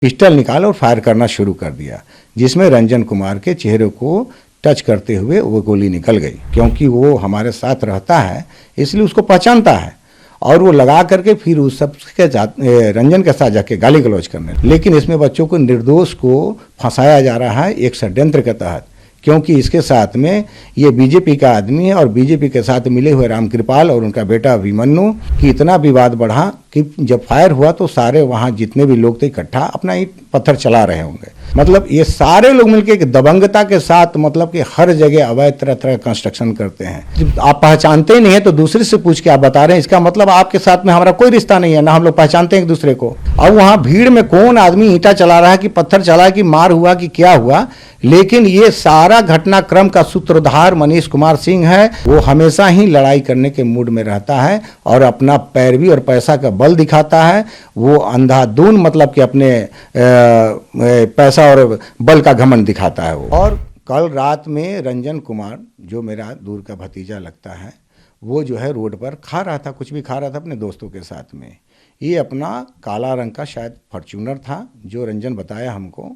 Pistol निकाला और fire करना शुरू कर दिया, जिसमें रंजन कुमार के चेहरे को टच करते हुए वो गोली निकल गई। क्योंकि वो हमारे साथ रहता है इसलिए उसको पहचानता है, और वो लगा करके फिर उस सब के रंजन के साथ जाके गाली गलौज करने। लेकिन इसमें बच्चों को, निर्दोष को फंसाया जा रहा है एक षड्यंत्र के तहत, क्योंकि इसके साथ में ये बीजेपी का आदमी है और बीजेपी के साथ मिले हुए रामकृपाल और उनका बेटा अभिमन्यु की इतना विवाद बढ़ा कि जब फायर हुआ तो सारे वहाँ जितने भी लोग थे इकट्ठा अपना ईंट पत्थर चला रहे होंगे। मतलब ये सारे लोग मिलकर एक दबंगता के साथ, मतलब कि हर जगह अवैध तरह तरह का कंस्ट्रक्शन करते हैं। जब आप पहचानते ही नहीं है तो दूसरे से पूछ के आप बता रहे हैं, इसका मतलब आपके साथ में हमारा कोई रिश्ता नहीं है, ना हम लोग पहचानते हैं एक दूसरे को। अब वहाँ भीड़ में कौन आदमी ईंटा चला रहा है कि पत्थर चला है कि मार हुआ कि क्या हुआ, लेकिन ये सारा घटनाक्रम का सूत्रधार मनीष कुमार सिंह है। वो हमेशा ही लड़ाई करने के मूड में रहता है और अपना पैरवी और पैसा का बल दिखाता है। वो अंधाधुन, मतलब कि अपने पैसा और बल का घमंड दिखाता है वो। और कल रात में रंजन कुमार, जो मेरा दूर का भतीजा लगता है, वो जो है रोड पर खा रहा था, कुछ भी खा रहा था अपने दोस्तों के साथ में। ये अपना काला रंग का शायद फॉर्च्यूनर था, जो रंजन बताया हमको,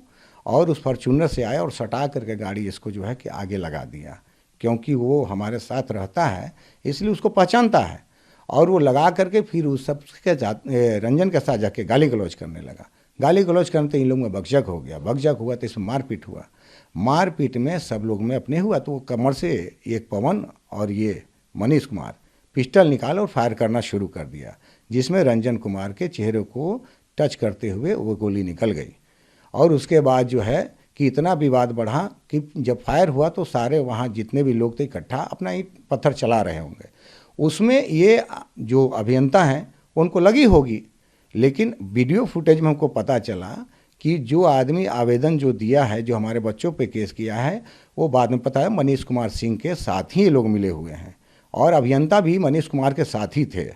और उस फॉर्च्यूनर से आया और सटा करके गाड़ी इसको जो है कि आगे लगा दिया। क्योंकि वो हमारे साथ रहता है इसलिए उसको पहचानता है, और वो लगा करके फिर उस सब के रंजन के साथ जाके गाली गलौज करने लगा। गाली गलौज करने तो इन लोगों में बकझक हो गया। बकझक हुआ तो इसमें मारपीट हुआ। मारपीट में सब लोग में अपने हुआ तो वो कमर से एक पवन और ये मनीष कुमार पिस्टल निकाला और फायर करना शुरू कर दिया, जिसमें रंजन कुमार के चेहरे को टच करते हुए वो गोली निकल गई। और उसके बाद जो है कि इतना विवाद बढ़ा कि जब फायर हुआ तो सारे वहाँ जितने भी लोग थे इकट्ठा अपना ईंट पत्थर चला रहे होंगे। उसमें ये जो अभियंता हैं उनको लगी होगी, लेकिन वीडियो फुटेज में हमको पता चला कि जो आदमी आवेदन जो दिया है, जो हमारे बच्चों पे केस किया है, वो बाद में पता है मनीष कुमार सिंह के साथ ही ये लोग मिले हुए हैं, और अभियंता भी मनीष कुमार के साथ ही थे।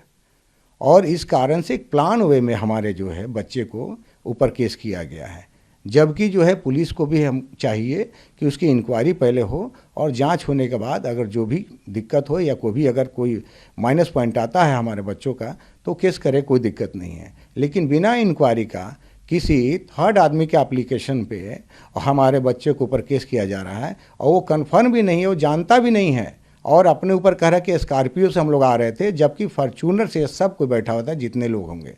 और इस कारण से एक प्लान वे में हमारे जो है बच्चे को ऊपर केस किया गया है। जबकि जो है पुलिस को भी हम चाहिए कि उसकी इंक्वायरी पहले हो, और जांच होने के बाद अगर जो भी दिक्कत हो या कोई भी अगर कोई माइनस पॉइंट आता है हमारे बच्चों का तो केस करे, कोई दिक्कत नहीं है। लेकिन बिना इंक्वायरी का किसी थर्ड आदमी के एप्लीकेशन पे हमारे बच्चे के ऊपर केस किया जा रहा है, और वो कन्फर्म भी नहीं है, वो जानता भी नहीं है, और अपने ऊपर कह रहा है कि स्कॉर्पियो से हम लोग आ रहे थे, जबकि फॉर्च्यूनर से सब कोई बैठा होता है जितने लोग होंगे,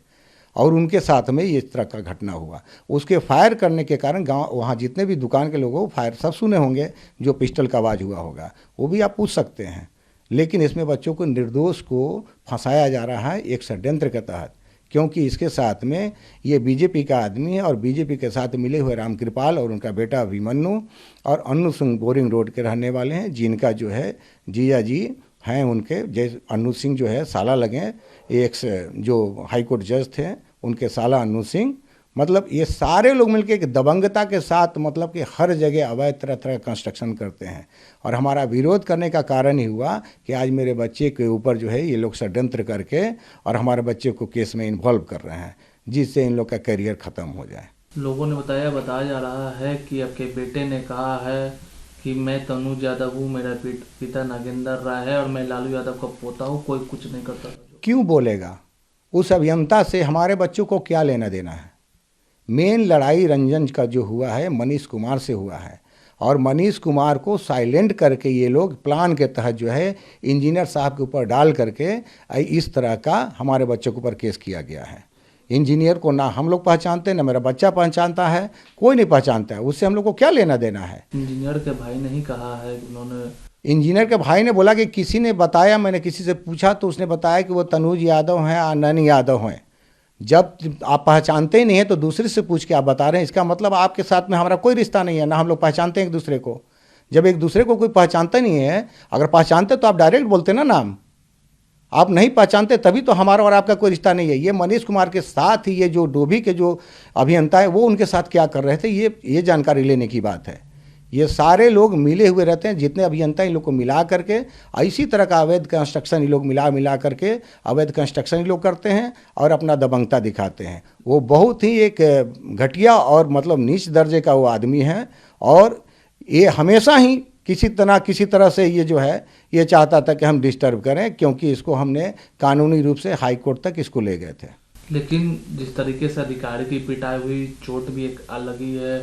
और उनके साथ में ये इस तरह का घटना हुआ। उसके फायर करने के कारण गांव वहाँ जितने भी दुकान के लोग हो फायर सब सुने होंगे, जो पिस्टल का आवाज़ हुआ होगा वो भी आप पूछ सकते हैं। लेकिन इसमें बच्चों को, निर्दोष को फंसाया जा रहा है एक षड्यंत्र के तहत, क्योंकि इसके साथ में ये बीजेपी का आदमी है और बीजेपी के साथ मिले हुए रामकृपाल और उनका बेटा अभिमन्यु और अन्नू सिंह बोरिंग रोड के रहने वाले हैं, जिनका जो है जीजा जी हैं उनके, जैसे अन्नू सिंह जो है साला लगे, एक जो हाईकोर्ट जज थे उनके साला अन्नू सिंह। मतलब ये सारे लोग मिलकर एक दबंगता के साथ, मतलब कि हर जगह अवैध तरह तरह का कंस्ट्रक्शन करते हैं। और हमारा विरोध करने का कारण ही हुआ कि आज मेरे बच्चे के ऊपर जो है ये लोग षड्यंत्र करके और हमारे बच्चे को केस में इन्वॉल्व कर रहे हैं, जिससे इन लोग का करियर ख़त्म हो जाए। लोगों ने बताया जा रहा है कि आपके बेटे ने कहा है कि मैं तनुज यादव हूँ, मेरा पिता नागेंद्र राय है और मैं लालू यादव का पोता हूँ, कोई कुछ नहीं करता। क्यों बोलेगा? उस अभियंता से हमारे बच्चों को क्या लेना देना है? मेन लड़ाई रंजन का जो हुआ है मनीष कुमार से हुआ है, और मनीष कुमार को साइलेंट करके ये लोग प्लान के तहत जो है इंजीनियर साहब के ऊपर डाल करके इस तरह का हमारे बच्चों के ऊपर केस किया गया है। इंजीनियर को ना हम लोग पहचानते, ना मेरा बच्चा पहचानता है, कोई नहीं पहचानता है, उससे हम लोग को क्या लेना देना है? इंजीनियर के भाई ने ही कहा है, उन्होंने, इंजीनियर के भाई ने बोला कि किसी ने बताया, मैंने किसी से पूछा तो उसने बताया कि वो तनुज यादव हैं, आनंद यादव हैं। जब आप पहचानते ही नहीं है तो दूसरे से पूछ के आप बता रहे हैं, इसका मतलब आपके साथ में हमारा कोई रिश्ता नहीं है, ना हम लोग पहचानते हैं एक दूसरे को। जब एक दूसरे को कोई पहचानता नहीं है, अगर पहचानते तो आप डायरेक्ट बोलते ना नाम। आप नहीं पहचानते तभी तो हमारा और आपका कोई रिश्ता नहीं है। ये मनीष कुमार के साथ ही ये जो डोभी के जो अभियंता है वो उनके साथ क्या कर रहे थे, ये जानकारी लेने की बात है। ये सारे लोग मिले हुए रहते हैं, जितने अभियंता इन लोग को मिला करके इसी तरह का अवैध कंस्ट्रक्शन ये लोग मिला करके अवैध कंस्ट्रक्शन ये लोग करते हैं और अपना दबंगता दिखाते हैं। वो बहुत ही एक घटिया और मतलब नीच दर्जे का वो आदमी है, और ये हमेशा ही किसी तरह से ये जो है ये चाहता था कि हम डिस्टर्ब करें, क्योंकि इसको हमने कानूनी रूप से हाई कोर्ट तक इसको ले गए थे। लेकिन जिस तरीके से अधिकारी की पिटाई हुई, चोट भी एक अलग ही है,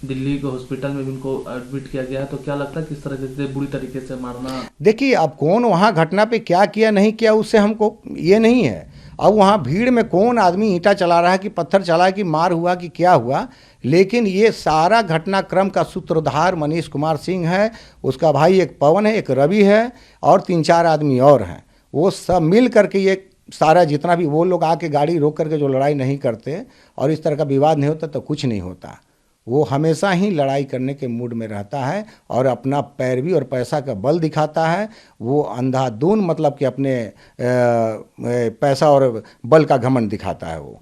दिल्ली के हॉस्पिटल में भी उनको एडमिट किया गया है, तो क्या लगता है किस तरह से बुरी तरीके से मारना। देखिए अब कौन वहाँ घटना पे क्या किया नहीं किया उससे हमको ये नहीं है। अब वहाँ भीड़ में कौन आदमी ईंटा चला रहा है कि पत्थर चला है कि मार हुआ कि क्या हुआ, लेकिन ये सारा घटनाक्रम का सूत्रधार मनीष कुमार सिंह है, उसका भाई एक पवन है, एक रवि है और 3-4 आदमी और हैं। वो सब मिल करके ये सारा जितना भी, वो लोग आके गाड़ी रोक करके जो लड़ाई नहीं करते और इस तरह का विवाद नहीं होता तो कुछ नहीं होता। वो हमेशा ही लड़ाई करने के मूड में रहता है और अपना पैरवी और पैसा का बल दिखाता है। वो अंधाधुन मतलब कि अपने पैसा और बल का घमंड दिखाता है वो।